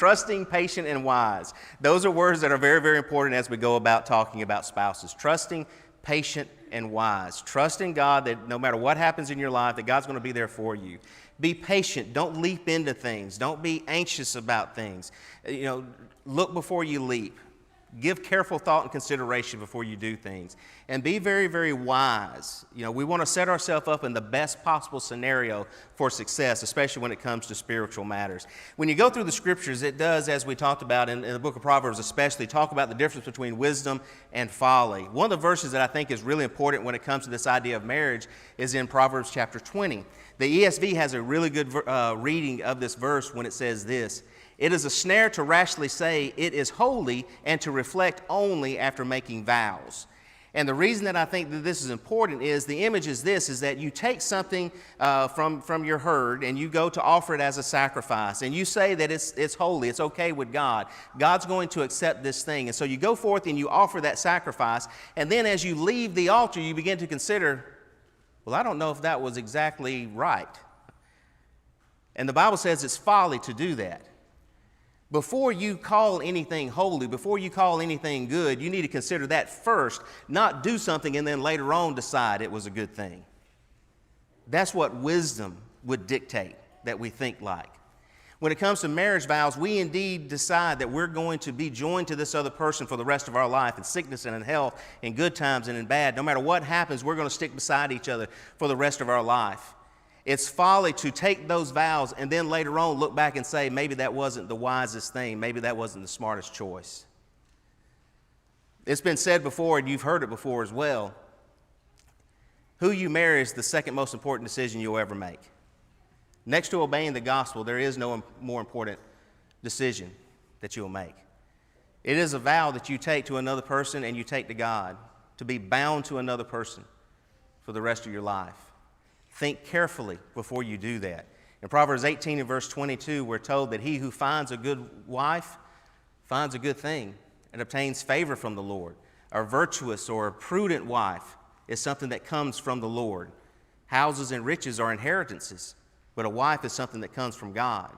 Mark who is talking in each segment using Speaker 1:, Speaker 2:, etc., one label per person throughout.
Speaker 1: Trusting, patient, and wise. Those are words that are very, very important as we go about talking about spouses. Trusting, patient, and wise. Trust in God that no matter what happens in your life, that God's going to be there for you. Be patient. Don't leap into things. Don't be anxious about things. Look before you leap. Give careful thought and consideration before you do things. And be very, very wise. We want to set ourselves up in the best possible scenario for success, especially when it comes to spiritual matters. When you go through the scriptures, it does, as we talked about in the book of Proverbs especially, talk about the difference between wisdom and folly. One of the verses that I think is really important when it comes to this idea of marriage is in Proverbs chapter 20. The ESV has a really good reading of this verse when it says this: "It is a snare to rashly say, 'It is holy,' and to reflect only after making vows." And the reason that I think that this is important is the image is this, is that you take something from your herd and you go to offer it as a sacrifice. And you say that it's holy, it's okay with God. God's going to accept this thing. And so you go forth and you offer that sacrifice. And then as you leave the altar, you begin to consider, well, I don't know if that was exactly right. And the Bible says it's folly to do that. Before you call anything holy, before you call anything good, you need to consider that first, not do something and then later on decide it was a good thing. That's what wisdom would dictate that we think like. When it comes to marriage vows, we indeed decide that we're going to be joined to this other person for the rest of our life, in sickness and in health, in good times and in bad. No matter what happens, we're going to stick beside each other for the rest of our life. It's folly to take those vows and then later on look back and say, maybe that wasn't the wisest thing, maybe that wasn't the smartest choice. It's been said before, and you've heard it before as well, who you marry is the second most important decision you'll ever make. Next to obeying the gospel, there is no more important decision that you'll make. It is a vow that you take to another person and you take to God, to be bound to another person for the rest of your life. Think carefully before you do that. In Proverbs 18 and verse 22, we're told that he who finds a good wife finds a good thing and obtains favor from the Lord. A virtuous or a prudent wife is something that comes from the Lord. Houses and riches are inheritances, but a wife is something that comes from God.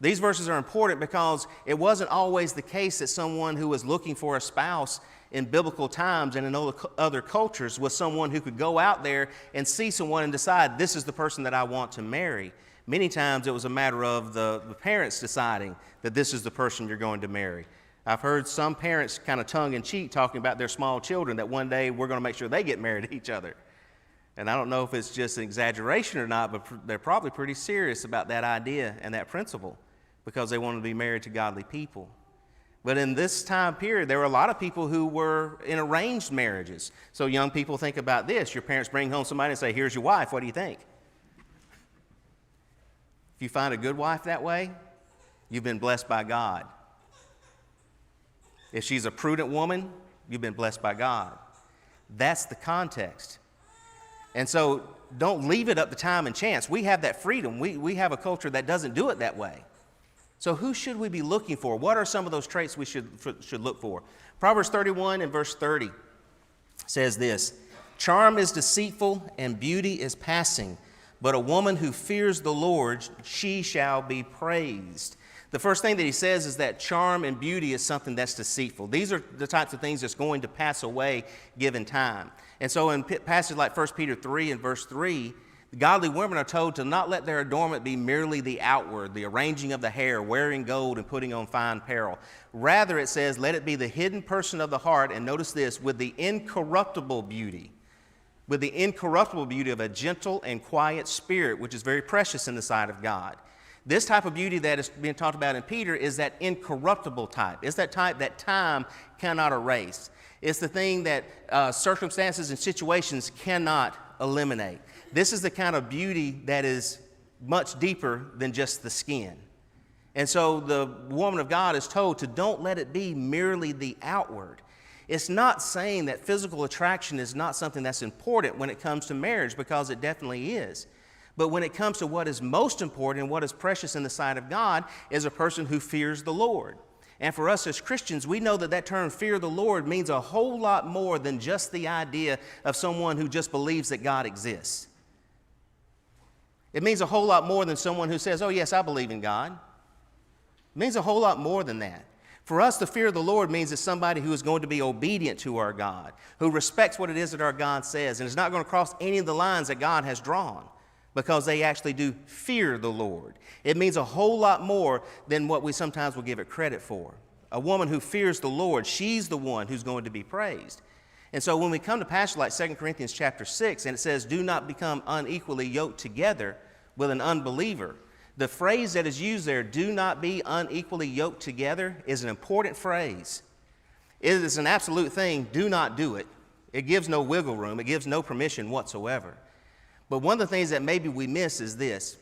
Speaker 1: These verses are important because it wasn't always the case that someone who was looking for a spouse in biblical times and in other cultures was someone who could go out there and see someone and decide, this is the person that I want to marry. Many times it was a matter of the parents deciding that this is the person you're going to marry. I've heard some parents kind of tongue-in-cheek talking about their small children that one day we're going to make sure they get married to each other. And I don't know if it's just an exaggeration or not, but they're probably pretty serious about that idea and that principle because they want to be married to godly people. But in this time period, there were a lot of people who were in arranged marriages. So young people think about this. Your parents bring home somebody and say, here's your wife. What do you think? If you find a good wife that way, you've been blessed by God. If she's a prudent woman, you've been blessed by God. That's the context. And so don't leave it up to time and chance. We have that freedom. We have a culture that doesn't do it that way. So who should we be looking for? What are some of those traits we should look for? Proverbs 31 and verse 30 says this: "Charm is deceitful and beauty is passing, but a woman who fears the Lord, she shall be praised." The first thing that he says is that charm and beauty is something that's deceitful. These are the types of things that's going to pass away given time. And so in passages like 1 Peter 3 and verse 3, godly women are told to not let their adornment be merely the outward, the arranging of the hair, wearing gold, and putting on fine apparel. Rather, it says, let it be the hidden person of the heart, and notice this, with the incorruptible beauty of a gentle and quiet spirit, which is very precious in the sight of God. This type of beauty that is being talked about in Peter is that incorruptible type. It's that type that time cannot erase. It's the thing that circumstances and situations cannot eliminate. This is the kind of beauty that is much deeper than just the skin. And so the woman of God is told to don't let it be merely the outward. It's not saying that physical attraction is not something that's important when it comes to marriage, because it definitely is. But when it comes to what is most important and what is precious in the sight of God is a person who fears the Lord. And for us as Christians, we know that that term fear the Lord means a whole lot more than just the idea of someone who just believes that God exists. It means a whole lot more than someone who says, oh yes, I believe in God. It means a whole lot more than that. For us, the fear of the Lord means it's somebody who is going to be obedient to our God, who respects what it is that our God says, and is not going to cross any of the lines that God has drawn, because they actually do fear the Lord. It means a whole lot more than what we sometimes will give it credit for. A woman who fears the Lord, she's the one who's going to be praised. And so when we come to passages like 2 Corinthians chapter 6, and it says, do not become unequally yoked together with an unbeliever, the phrase that is used there, do not be unequally yoked together, is an important phrase. It is an absolute thing. Do not do it. It gives no wiggle room. It gives no permission whatsoever. But one of the things that maybe we miss is this.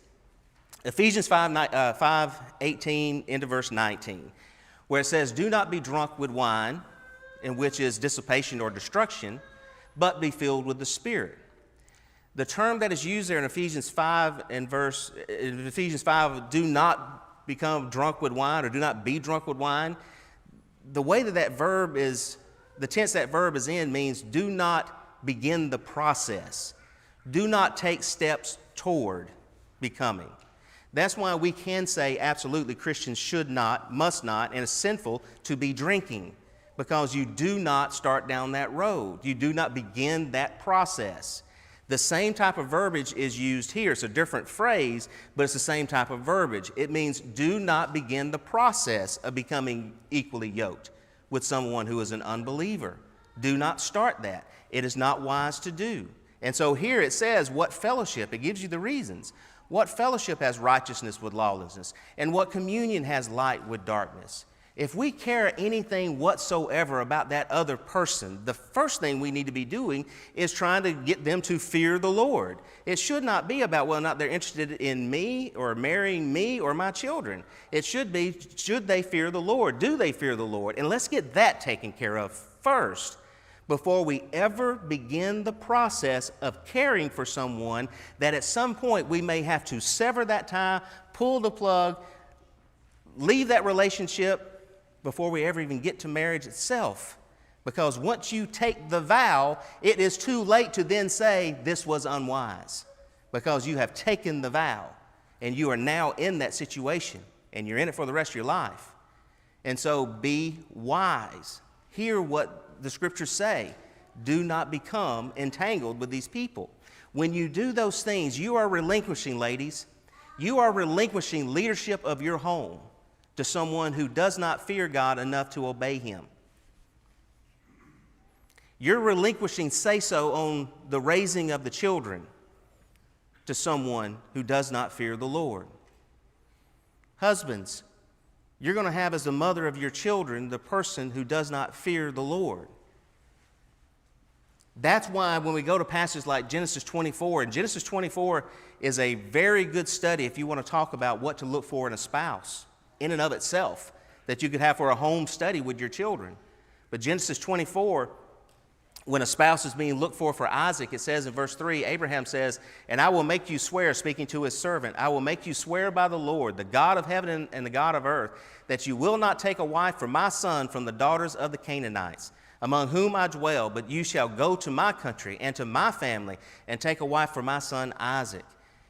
Speaker 1: Ephesians 5:18 into verse 19, where it says, do not be drunk with wine, in which is dissipation or destruction, but be filled with the Spirit. The term that is used there in Ephesians 5, do not become drunk with wine, or do not be drunk with wine. The way that verb is, the tense that verb is in means do not begin the process. Do not take steps toward becoming. That's why we can say absolutely Christians should not, must not, and is sinful to be drinking, because you do not start down that road. You do not begin that process. The same type of verbiage is used here. It's a different phrase, but it's the same type of verbiage. It means do not begin the process of becoming equally yoked with someone who is an unbeliever. Do not start that. It is not wise to do. And so here it says what fellowship. It gives you the reasons. What fellowship has righteousness with lawlessness? And what communion has light with darkness? If we care anything whatsoever about that other person, the first thing we need to be doing is trying to get them to fear the Lord. It should not be about whether or not they're interested in me or marrying me or my children. It should be, should they fear the Lord? Do they fear the Lord? And let's get that taken care of first before we ever begin the process of caring for someone that at some point we may have to sever that tie, pull the plug, leave that relationship before we ever even get to marriage itself. Because once you take the vow, it is too late to then say this was unwise, because you have taken the vow and you are now in that situation and you're in it for the rest of your life. And so be wise. Hear what the scriptures say. Do not become entangled with these people. When you do those things, you are relinquishing, ladies, you are relinquishing leadership of your home to someone who does not fear God enough to obey Him. You're relinquishing say-so on the raising of the children to someone who does not fear the Lord. Husbands, you're going to have as the mother of your children the person who does not fear the Lord. That's why when we go to passages like Genesis 24, and Genesis 24 is a very good study if you want to talk about what to look for in a spouse in and of itself, that you could have for a home study with your children. But Genesis 24, when a spouse is being looked for Isaac, it says in verse 3, Abraham says, and I will make you swear, speaking to his servant, I will make you swear by the Lord, the God of heaven and the God of earth, that you will not take a wife for my son from the daughters of the Canaanites, among whom I dwell, but you shall go to my country and to my family and take a wife for my son Isaac.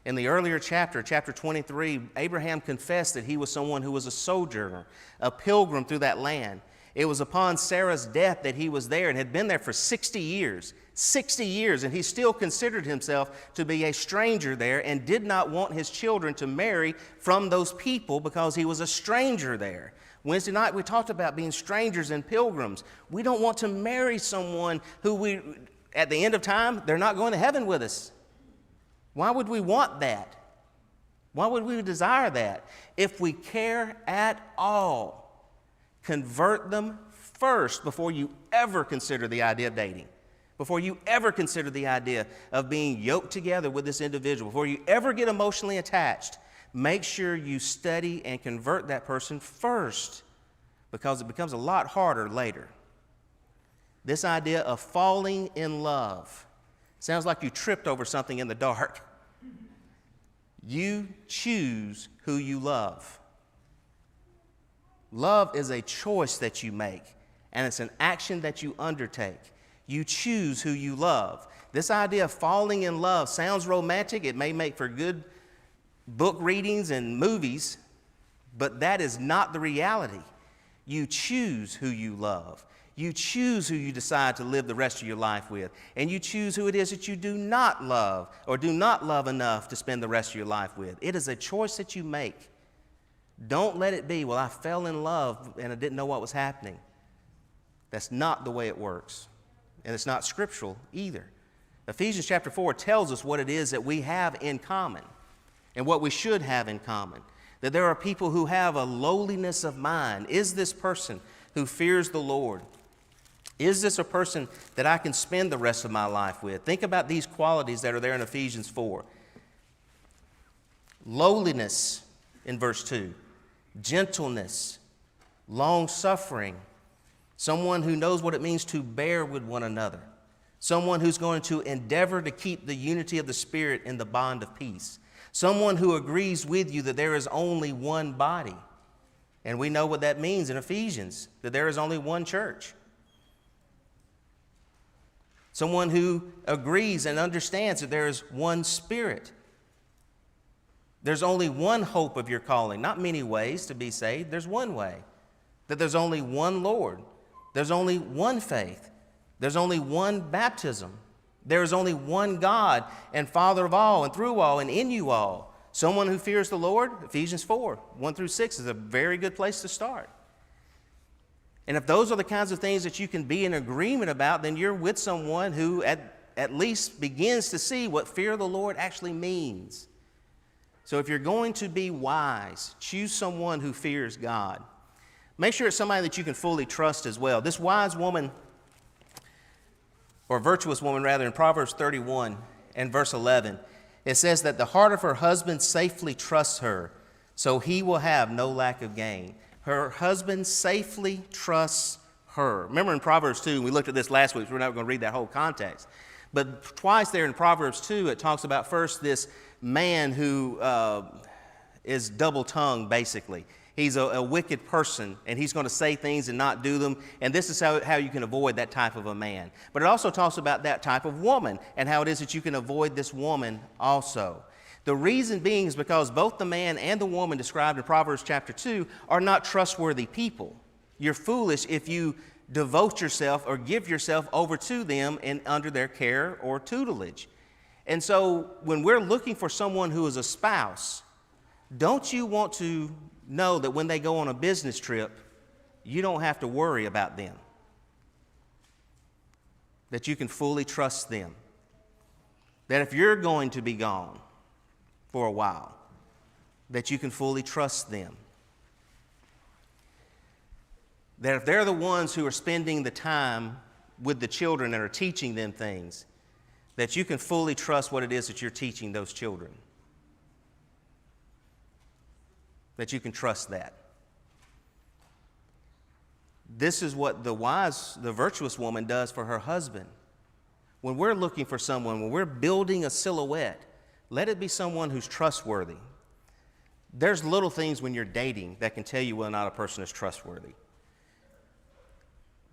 Speaker 1: In the earlier chapter, chapter 23, Abraham confessed that he was someone who was a sojourner, a pilgrim through that land. It was upon Sarah's death that he was there and had been there for 60 years. 60 years, and he still considered himself to be a stranger there and did not want his children to marry from those people because he was a stranger there. Wednesday night we talked about being strangers and pilgrims. We don't want to marry someone who at the end of time, they're not going to heaven with us. Why would we want that? Why would we desire that? If we care at all, convert them first before you ever consider the idea of dating, before you ever consider the idea of being yoked together with this individual, before you ever get emotionally attached. Make sure you study and convert that person first, because it becomes a lot harder later. This idea of falling in love sounds like you tripped over something in the dark. You choose who you love. Love is a choice that you make, and it's an action that you undertake. You choose who you love. This idea of falling in love sounds romantic. It may make for good book readings and movies, But that is not the reality. You choose who you love. You choose who you decide to live the rest of your life with. And you choose who it is that you do not love or do not love enough to spend the rest of your life with. It is a choice that you make. Don't let it be, well, I fell in love and I didn't know what was happening. That's not the way it works. And it's not scriptural either. Ephesians chapter 4 tells us what it is that we have in common and what we should have in common. That there are people who have a lowliness of mind. Is this person who fears the Lord? Is this a person that I can spend the rest of my life with? Think about these qualities that are there in Ephesians 4. Lowliness in verse 2. Gentleness. Long-suffering. Someone who knows what it means to bear with one another. Someone who's going to endeavor to keep the unity of the Spirit in the bond of peace. Someone who agrees with you that there is only one body. And we know what that means in Ephesians, that there is only one church. Someone who agrees and understands that there is one Spirit. There's only one hope of your calling, not many ways to be saved. There's one way. That there's only one Lord. There's only one faith. There's only one baptism. There is only one God and Father of all and through all and in you all. Someone who fears the Lord, Ephesians 4, 1 through 6 is a very good place to start. And if those are the kinds of things that you can be in agreement about, then you're with someone who at least begins to see what fear of the Lord actually means. So if you're going to be wise, choose someone who fears God. Make sure it's somebody that you can fully trust as well. This wise woman, or virtuous woman rather, in Proverbs 31 and verse 11, it says that the heart of her husband safely trusts her, so he will have no lack of gain. Her husband safely trusts her. Remember in Proverbs 2, we looked at this last week, so we're not going to read that whole context. But twice there in Proverbs 2, it talks about first this man who is double-tongued, basically. He's a wicked person, and he's going to say things and not do them, and this is how you can avoid that type of a man. But it also talks about that type of woman and how it is that you can avoid this woman also. The reason being is because both the man and the woman described in Proverbs chapter 2 are not trustworthy people. You're foolish if you devote yourself or give yourself over to them and under their care or tutelage. And so when we're looking for someone who is a spouse, don't you want to know that when they go on a business trip, you don't have to worry about them? That you can fully trust them. That if you're going to be gone for a while, that you can fully trust them. That if they're the ones who are spending the time with the children and are teaching them things, that you can fully trust what it is that you're teaching those children. That you can trust that. This is what the virtuous woman does for her husband. When we're looking for someone, when we're building a silhouette, let it be someone who's trustworthy. There's little things when you're dating that can tell you whether or not a person is trustworthy.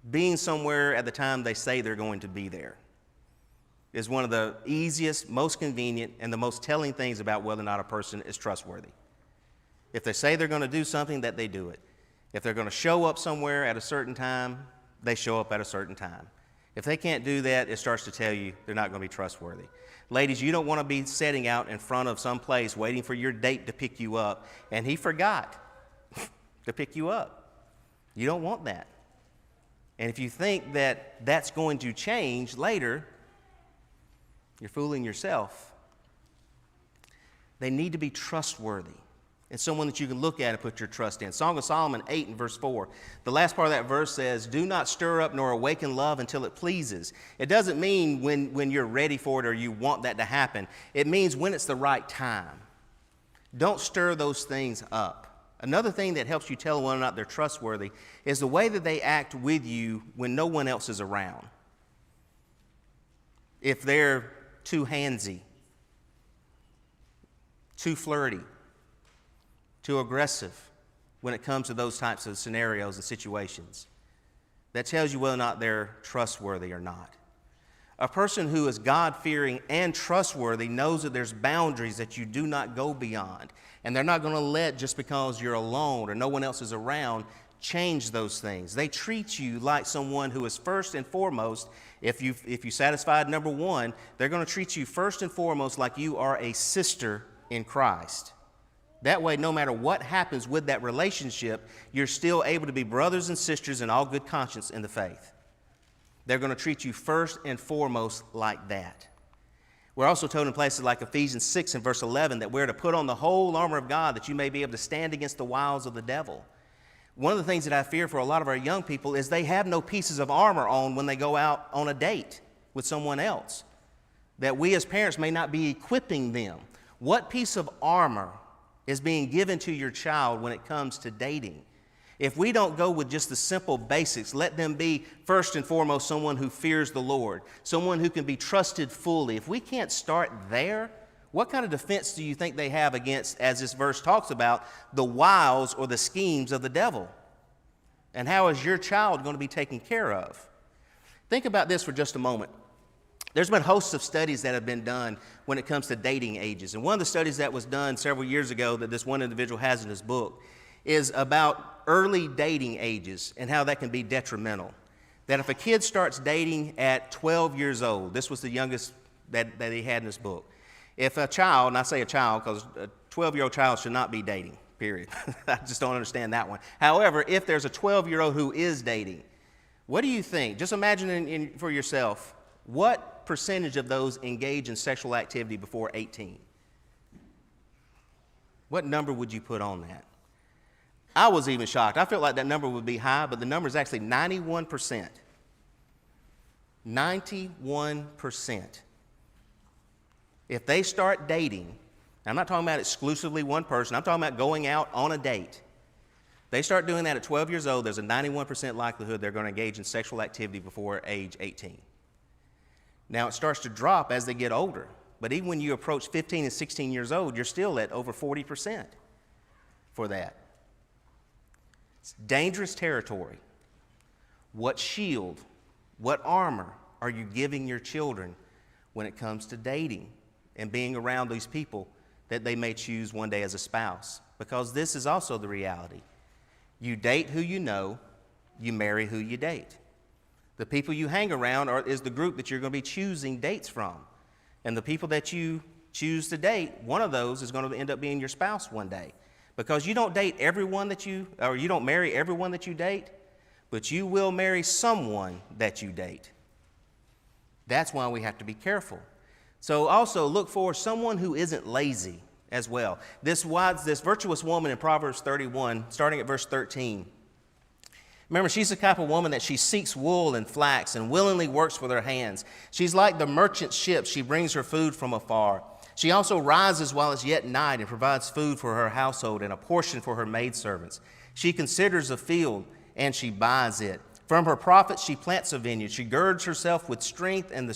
Speaker 1: Being somewhere at the time they say they're going to be there is one of the easiest, most convenient, and the most telling things about whether or not a person is trustworthy. If they say they're going to do something, that they do it. If they're going to show up somewhere at a certain time, they show up at a certain time. If they can't do that, it starts to tell you they're not going to be trustworthy. Ladies, you don't want to be sitting out in front of some place waiting for your date to pick you up, and he forgot to pick you up. You don't want that. And if you think that that's going to change later, you're fooling yourself. They need to be trustworthy. It's someone that you can look at and put your trust in. Song of Solomon 8 and verse 4. The last part of that verse says, do not stir up nor awaken love until it pleases. It doesn't mean when you're ready for it or you want that to happen. It means when it's the right time. Don't stir those things up. Another thing that helps you tell whether or not they're trustworthy is the way that they act with you when no one else is around. If they're too handsy, too flirty, too aggressive when it comes to those types of scenarios and situations, that tells you whether or not they're trustworthy or not. A person who is God-fearing and trustworthy knows that there's boundaries that you do not go beyond. And they're not going to let, just because you're alone or no one else is around, change those things. They treat you like someone who is first and foremost, if you satisfied number one, they're going to treat you first and foremost like you are a sister in Christ. That way, no matter what happens with that relationship, you're still able to be brothers and sisters in all good conscience in the faith. They're going to treat you first and foremost like that. We're also told in places like Ephesians 6 and verse 11 that we're to put on the whole armor of God that you may be able to stand against the wiles of the devil. One of the things that I fear for a lot of our young people is they have no pieces of armor on when they go out on a date with someone else, that we as parents may not be equipping them. What piece of armor is being given to your child when it comes to dating? If we don't go with just the simple basics, let them be first and foremost someone who fears the Lord, someone who can be trusted fully. If we can't start there, what kind of defense do you think they have against, as this verse talks about, the wiles or the schemes of the devil? And how is your child going to be taken care of? Think about this for just a moment. There's been hosts of studies that have been done when it comes to dating ages. And one of the studies that was done several years ago that this one individual has in his book is about early dating ages and how that can be detrimental. That if a kid starts dating at 12 years old, this was the youngest that he had in his book. If a child, and I say a child because a 12-year-old child should not be dating, period. I just don't understand that one. However, if there's a 12-year-old who is dating, what do you think? Just imagine for yourself, what percentage of those engage in sexual activity before 18? What number would you put on that? I was even shocked. I felt like that number would be high, but the number is actually 91%. 91%. If they start dating, I'm not talking about exclusively one person, I'm talking about going out on a date. They start doing that at 12 years old, there's a 91% likelihood they're going to engage in sexual activity before age 18. Now, it starts to drop as they get older, but even when you approach 15 and 16 years old, you're still at over 40% for that. It's dangerous territory. What shield, what armor are you giving your children when it comes to dating and being around these people that they may choose one day as a spouse? Because this is also the reality. You date who you know, you marry who you date. The people you hang around is the group that you're going to be choosing dates from. And the people that you choose to date, one of those is going to end up being your spouse one day. Because you don't date everyone you don't marry everyone that you date, but you will marry someone that you date. That's why we have to be careful. So also look for someone who isn't lazy as well. This virtuous woman in Proverbs 31, starting at verse 13. Remember, she's the type of woman that she seeks wool and flax and willingly works with her hands. She's like the merchant ship. She brings her food from afar. She also rises while it's yet night and provides food for her household and a portion for her maidservants. She considers a field and she buys it. From her profits she plants a vineyard. She girds herself with strength and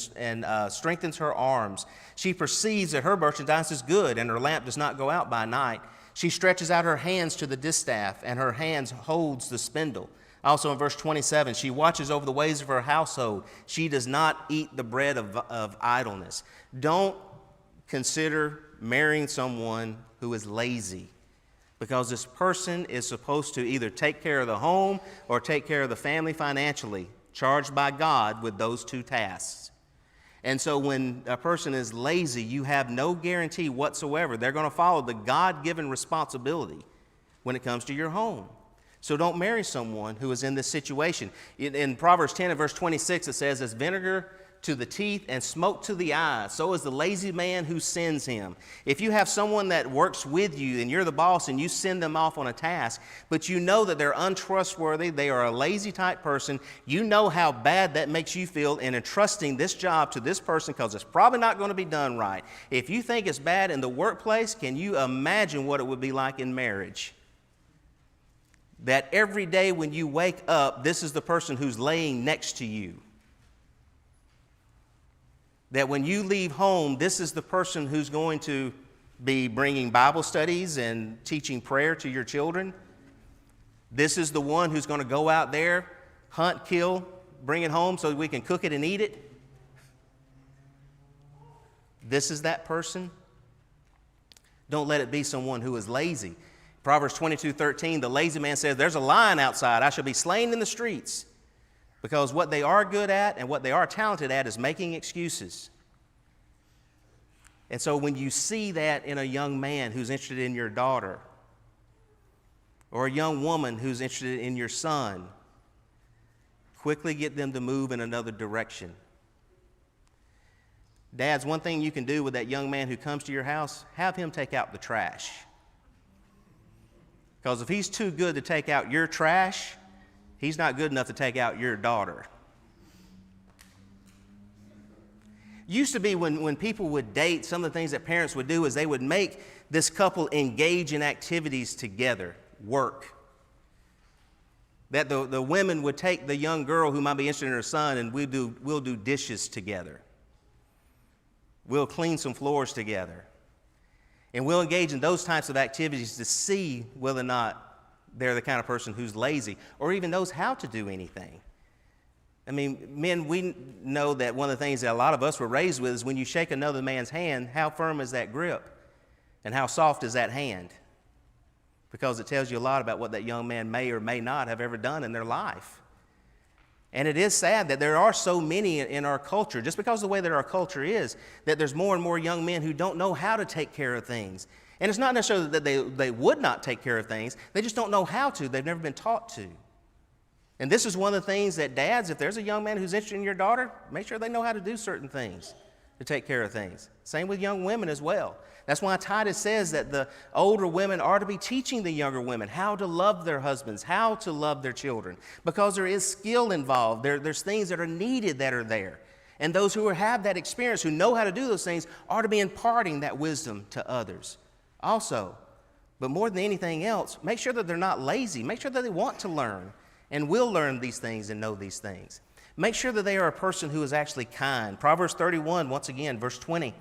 Speaker 1: strengthens her arms. She perceives that her merchandise is good and her lamp does not go out by night. She stretches out her hands to the distaff and her hands holds the spindle. Also in verse 27, she watches over the ways of her household. She does not eat the bread of idleness. Don't consider marrying someone who is lazy, because this person is supposed to either take care of the home or take care of the family financially, charged by God with those two tasks. And so when a person is lazy, you have no guarantee whatsoever they're going to follow the God-given responsibility when it comes to your home. So don't marry someone who is in this situation. In Proverbs 10 and verse 26, it says, as vinegar to the teeth and smoke to the eyes, so is the lazy man who sends him. If you have someone that works with you and you're the boss and you send them off on a task, but you know that they're untrustworthy, they are a lazy type person, you know how bad that makes you feel in entrusting this job to this person because it's probably not going to be done right. If you think it's bad in the workplace, can you imagine what it would be like in marriage? That every day when you wake up, this is the person who's laying next to you. That when you leave home, this is the person who's going to be bringing Bible studies and teaching prayer to your children. This is the one who's going to go out there, hunt, kill, bring it home so we can cook it and eat it. this is that person. Don't let it be someone who is lazy. Proverbs 22:13, the lazy man says, there's a lion outside, I shall be slain in the streets. Because what they are good at and what they are talented at is making excuses. And so when you see that in a young man who's interested in your daughter, or a young woman who's interested in your son, quickly get them to move in another direction. Dads, one thing you can do with that young man who comes to your house, have him take out the trash. Because if he's too good to take out your trash, he's not good enough to take out your daughter. Used to be when people would date, some of the things that parents would do is they would make this couple engage in activities together, work. That the women would take the young girl who might be interested in her son, and we'll do dishes together. We'll clean some floors together. And we'll engage in those types of activities to see whether or not they're the kind of person who's lazy or even knows how to do anything. I mean, men, we know that one of the things that a lot of us were raised with is when you shake another man's hand, how firm is that grip? And how soft is that hand? Because it tells you a lot about what that young man may or may not have ever done in their life. And it is sad that there are so many in our culture, just because of the way that our culture is, that there's more and more young men who don't know how to take care of things. And it's not necessarily that they would not take care of things, they just don't know how to. They've never been taught to. And this is one of the things that dads, if there's a young man who's interested in your daughter, make sure they know how to do certain things to take care of things. Same with young women as well. That's why Titus says that the older women are to be teaching the younger women how to love their husbands, how to love their children, because there is skill involved. There's things that are needed that are there. And those who have that experience, who know how to do those things, are to be imparting that wisdom to others also. But more than anything else, make sure that they're not lazy. Make sure that they want to learn and will learn these things and know these things. Make sure that they are a person who is actually kind. Proverbs 31, once again, verse 20.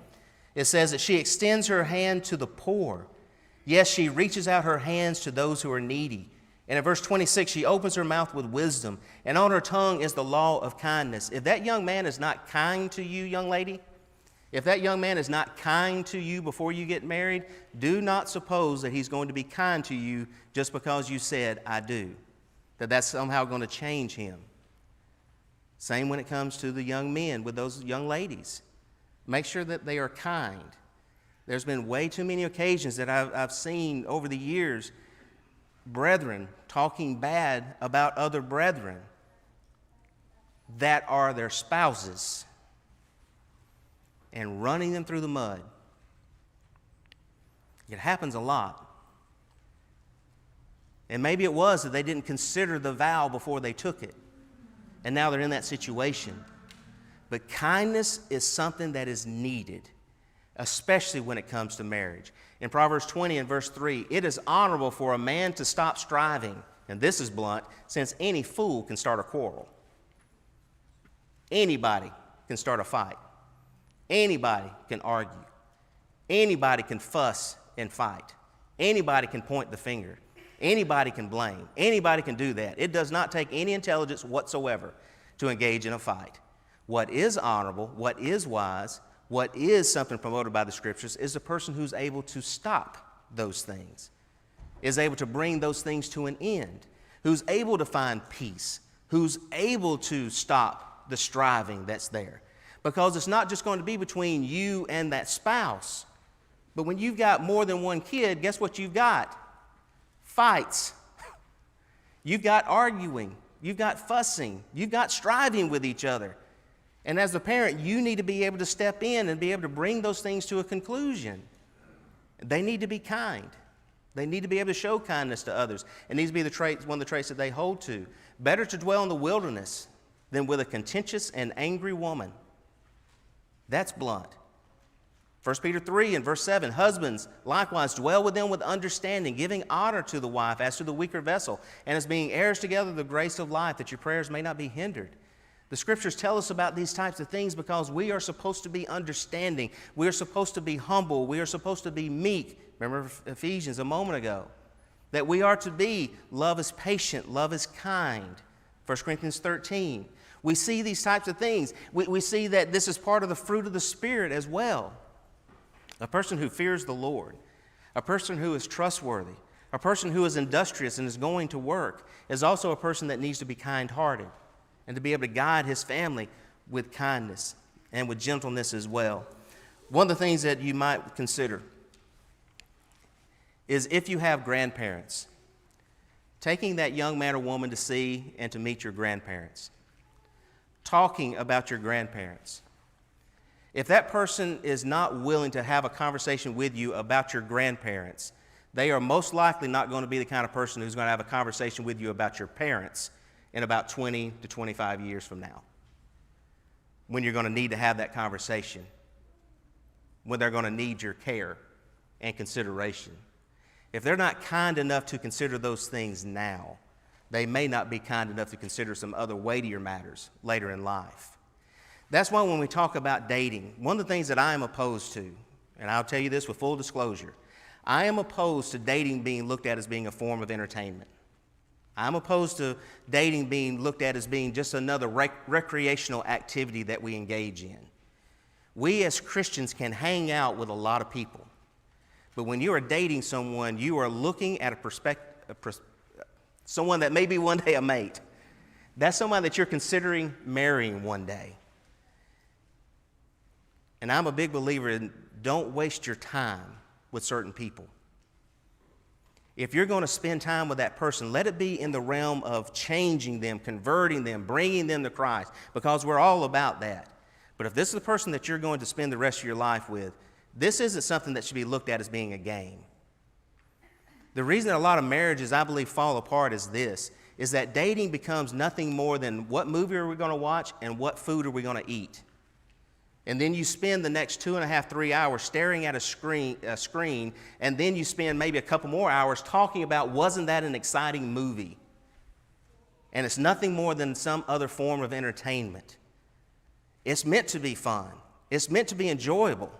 Speaker 1: It says that she extends her hand to the poor. Yes, she reaches out her hands to those who are needy. And in verse 26, she opens her mouth with wisdom, and on her tongue is the law of kindness. If that young man is not kind to you, young lady, if that young man is not kind to you before you get married, do not suppose that he's going to be kind to you just because you said, I do. That's somehow going to change him. Same when it comes to the young men with those young ladies. Make sure that they are kind. There's been way too many occasions that I've seen over the years, brethren talking bad about other brethren that are their spouses and running them through the mud. It happens a lot. And maybe it was that they didn't consider the vow before they took it. And now they're in that situation. But kindness is something that is needed, especially when it comes to marriage. In Proverbs 20 and verse 3, it is honorable for a man to stop striving, and this is blunt, since any fool can start a quarrel. Anybody can start a fight. Anybody can argue. Anybody can fuss and fight. Anybody can point the finger. Anybody can blame. Anybody can do that. It does not take any intelligence whatsoever to engage in a fight. What is honorable, what is wise, what is something promoted by the Scriptures is a person who's able to stop those things, is able to bring those things to an end, who's able to find peace, who's able to stop the striving that's there. Because it's not just going to be between you and that spouse, but when you've got more than one kid, guess what you've got? Fights. You've got arguing. You've got fussing. You've got striving with each other. And as the parent, you need to be able to step in and be able to bring those things to a conclusion. They need to be kind. They need to be able to show kindness to others. It needs to be one of the traits that they hold to. Better to dwell in the wilderness than with a contentious and angry woman. That's blunt. 1 Peter 3 and verse 7, husbands, likewise, dwell with them with understanding, giving honor to the wife as to the weaker vessel, and as being heirs together of the grace of life, that your prayers may not be hindered. The Scriptures tell us about these types of things because we are supposed to be understanding. We are supposed to be humble. We are supposed to be meek. Remember Ephesians a moment ago. That we are to be, love is patient, love is kind. 1 Corinthians 13. We see these types of things. We see that this is part of the fruit of the Spirit as well. A person who fears the Lord, a person who is trustworthy, a person who is industrious and is going to work is also a person that needs to be kind-hearted and to be able to guide his family with kindness and with gentleness as well. One of the things that you might consider is if you have grandparents, taking that young man or woman to see and to meet your grandparents, talking about your grandparents. If that person is not willing to have a conversation with you about your grandparents, they are most likely not going to be the kind of person who's going to have a conversation with you about your parents in about 20 to 25 years from now, when you're going to need to have that conversation, when they're going to need your care and consideration. If they're not kind enough to consider those things now, they may not be kind enough to consider some other weightier matters later in life. That's why when we talk about dating, one of the things that I am opposed to, and I'll tell you this with full disclosure, I am opposed to dating being looked at as being a form of entertainment. I'm opposed to dating being looked at as being just another recreational activity that we engage in. We as Christians can hang out with a lot of people, but when you are dating someone, you are looking at someone that may be one day a mate. That's someone that you're considering marrying one day. And I'm a big believer in don't waste your time with certain people. If you're going to spend time with that person, let it be in the realm of changing them, converting them, bringing them to Christ, because we're all about that. But if this is the person that you're going to spend the rest of your life with, this isn't something that should be looked at as being a game. The reason that a lot of marriages, I believe, fall apart is this, is that dating becomes nothing more than what movie are we going to watch and what food are we going to eat. And then you spend the next 2.5, 3 hours staring at a screen, and then you spend maybe a couple more hours talking about, wasn't that an exciting movie? And it's nothing more than some other form of entertainment. It's meant to be fun. It's meant to be enjoyable.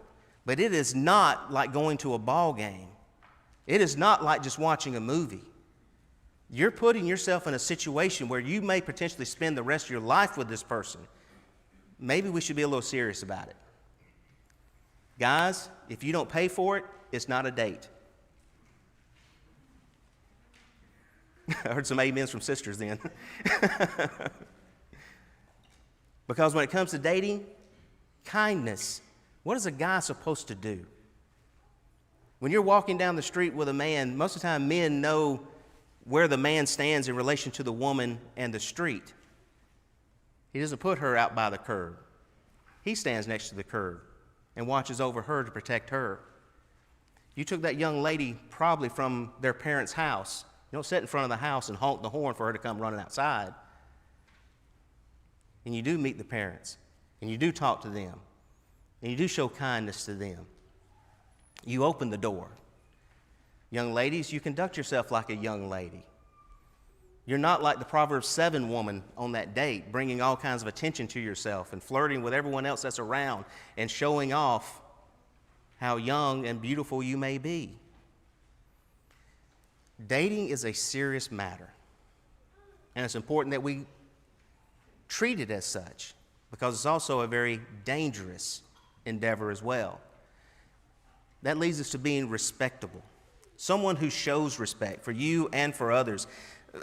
Speaker 1: But it is not like going to a ball game. It is not like just watching a movie. You're putting yourself in a situation where you may potentially spend the rest of your life with this person. Maybe we should be a little serious about it. Guys, if you don't pay for it, it's not a date. I heard some amens from sisters then. Because when it comes to dating, kindness, what is a guy supposed to do? When you're walking down the street with a man, most of the time men know where the man stands in relation to the woman and the street. He doesn't put her out by the curb. He stands next to the curb and watches over her to protect her. You took that young lady probably from their parents' house. You don't sit in front of the house and honk the horn for her to come running outside. And you do meet the parents, and you do talk to them, and you do show kindness to them. You open the door. Young ladies, you conduct yourself like a young lady. You're not like the Proverbs 7 woman on that date, bringing all kinds of attention to yourself and flirting with everyone else that's around and showing off how young and beautiful you may be. Dating is a serious matter, and it's important that we treat it as such, because it's also a very dangerous endeavor as well. That leads us to being respectable, someone who shows respect for you and for others.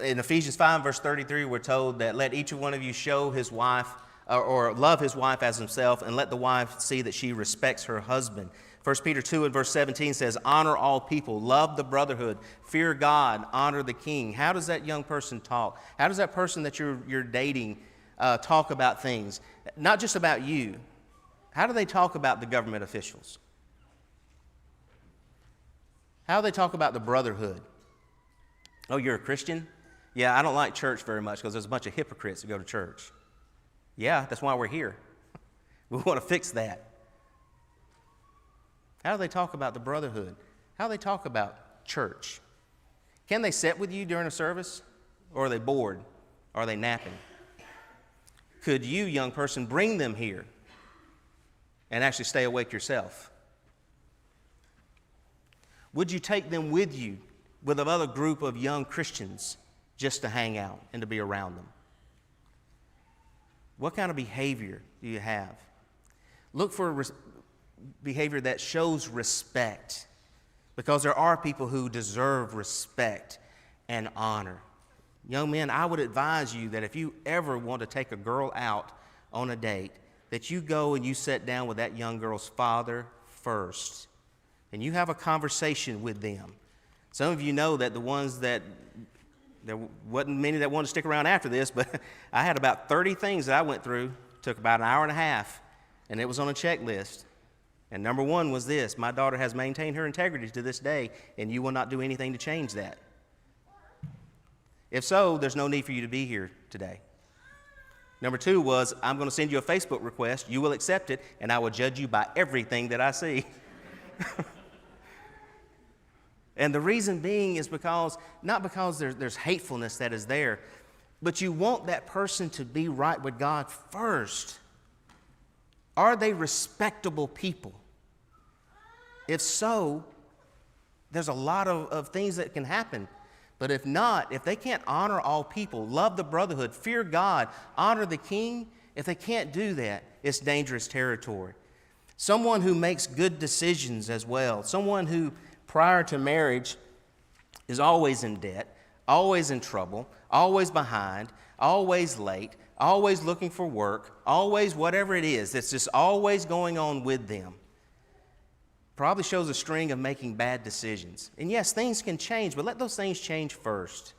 Speaker 1: In Ephesians 5, verse 33, we're told that let each one of you show his wife or love his wife as himself, and let the wife see that she respects her husband. 1 Peter 2 and verse 17 says, honor all people, love the brotherhood, fear God, honor the king. How does that young person talk? How does that person that you're dating talk about things? Not just about you. How do they talk about the government officials? How do they talk about the brotherhood? Oh, you're a Christian? Yeah, I don't like church very much because there's a bunch of hypocrites that go to church. Yeah, that's why we're here. We want to fix that. How do they talk about the brotherhood? How do they talk about church? Can they sit with you during a service? Or are they bored? Are they napping? Could you, young person, bring them here and actually stay awake yourself? Would you take them with you with another group of young Christians just to hang out and to be around them? What kind of behavior do you have? Look for behavior that shows respect, because there are people who deserve respect and honor. Young men, I would advise you that if you ever want to take a girl out on a date, that you go and you sit down with that young girl's father first, and you have a conversation with them. Some of you know that the ones that, there wasn't many that wanted to stick around after this, but I had about 30 things that I went through, took about an hour and a half, and it was on a checklist. And number one was this: my daughter has maintained her integrity to this day, and you will not do anything to change that. If so, there's no need for you to be here today. Number two was, I'm going to send you a Facebook request. You will accept it, and I will judge you by everything that I see. And the reason being is because, not because there's hatefulness that is there, but you want that person to be right with God first. Are they respectable people? If so, there's a lot of things that can happen. But if not, if they can't honor all people, love the brotherhood, fear God, honor the king, if they can't do that, it's dangerous territory. Someone who makes good decisions as well, someone who prior to marriage is always in debt, always in trouble, always behind, always late, always looking for work, always whatever it is that's just always going on with them, probably shows a string of making bad decisions. And yes, things can change, but let those things change first.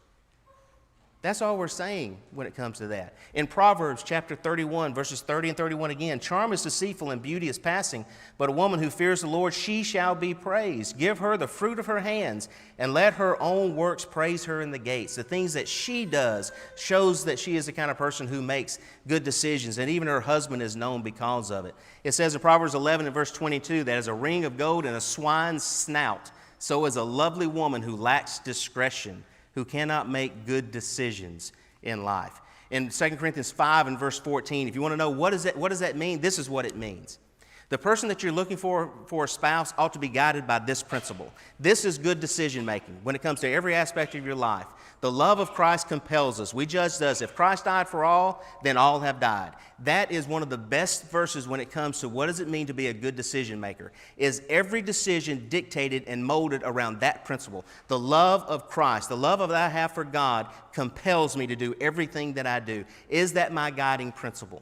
Speaker 1: That's all we're saying when it comes to that. In Proverbs chapter 31, verses 30 and 31 again, charm is deceitful and beauty is passing, but a woman who fears the Lord, she shall be praised. Give her the fruit of her hands, and let her own works praise her in the gates. The things that she does shows that she is the kind of person who makes good decisions, and even her husband is known because of it. It says in Proverbs 11 and verse 22, that as a ring of gold in a swine's snout, so is a lovely woman who lacks discretion, who cannot make good decisions in life. In 2 Corinthians 5 and verse 14, if you want to know what does that mean, this is what it means. The person that you're looking for a spouse ought to be guided by this principle. This is good decision making when it comes to every aspect of your life. The love of Christ compels us. We judge thus: if Christ died for all, then all have died. That is one of the best verses when it comes to what does it mean to be a good decision maker. Is every decision dictated and molded around that principle? The love of Christ, the love that I have for God compels me to do everything that I do. Is that my guiding principle?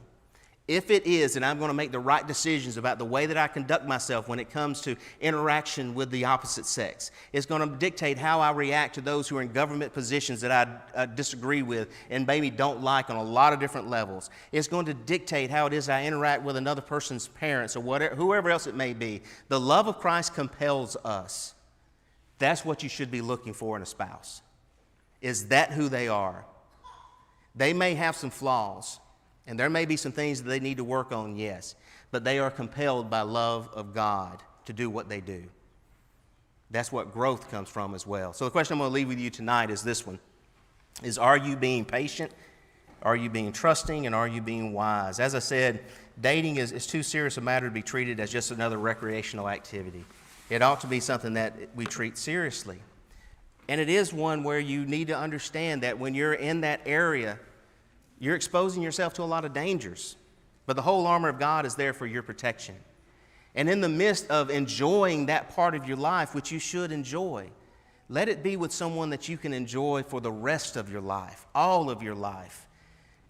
Speaker 1: If it is, then I'm going to make the right decisions about the way that I conduct myself when it comes to interaction with the opposite sex. It's going to dictate how I react to those who are in government positions that I disagree with and maybe don't like on a lot of different levels. It's going to dictate how it is I interact with another person's parents or whatever, whoever else it may be. The love of Christ compels us. That's what you should be looking for in a spouse. Is that who they are? They may have some flaws, and there may be some things that they need to work on, yes, but they are compelled by love of God to do what they do. That's what growth comes from as well. So the question I'm going to leave with you tonight is this one: is, are you being patient? Are you being trusting? And are you being wise? As I said, dating is too serious a matter to be treated as just another recreational activity. It ought to be something that we treat seriously. And it is one where you need to understand that when you're in that area, you're exposing yourself to a lot of dangers, but the whole armor of God is there for your protection. And in the midst of enjoying that part of your life, which you should enjoy, let it be with someone that you can enjoy for the rest of your life, all of your life,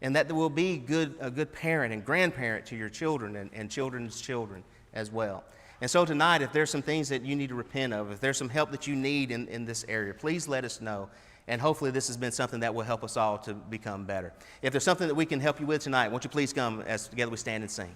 Speaker 1: and that there will be a good parent and grandparent to your children and children's children as well. And so tonight, if there's some things that you need to repent of, if there's some help that you need in this area, please let us know. And hopefully this has been something that will help us all to become better. If there's something that we can help you with tonight, won't you please come as together we stand and sing.